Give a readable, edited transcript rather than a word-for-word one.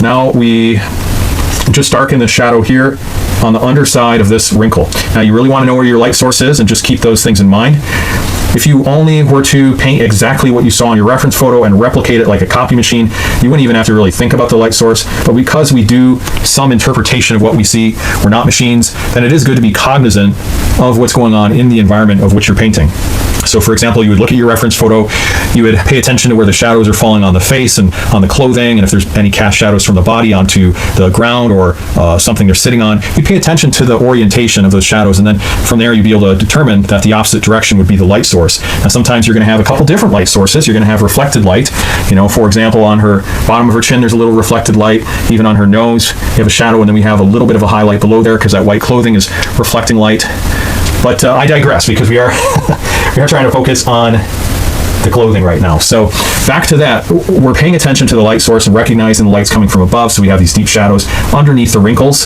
Now we just darken the shadow here on the underside of this wrinkle. Now you really want to know where your light source is and just keep those things in mind. If you only were to paint exactly what you saw in your reference photo and replicate it like a copy machine, you wouldn't even have to really think about the light source. But because we do some interpretation of what we see, we're not machines, then it is good to be cognizant of what's going on in the environment of which you're painting. So for example, you would look at your reference photo, you would pay attention to where the shadows are falling on the face and on the clothing, and if there's any cast shadows from the body onto the ground or something they're sitting on, you'd pay attention to the orientation of those shadows, and then from there you'd be able to determine that the opposite direction would be the light source. Now sometimes you're going to have a couple different light sources. You're going to have reflected light. You know, for example, on her bottom of her chin there's a little reflected light. Even on her nose you have a shadow, and then we have a little bit of a highlight below there because that white clothing is reflecting light. But I digress, because we are we are trying to focus on the clothing right now. So back to that, we're paying attention to the light source and recognizing the light's coming from above, so we have these deep shadows underneath the wrinkles.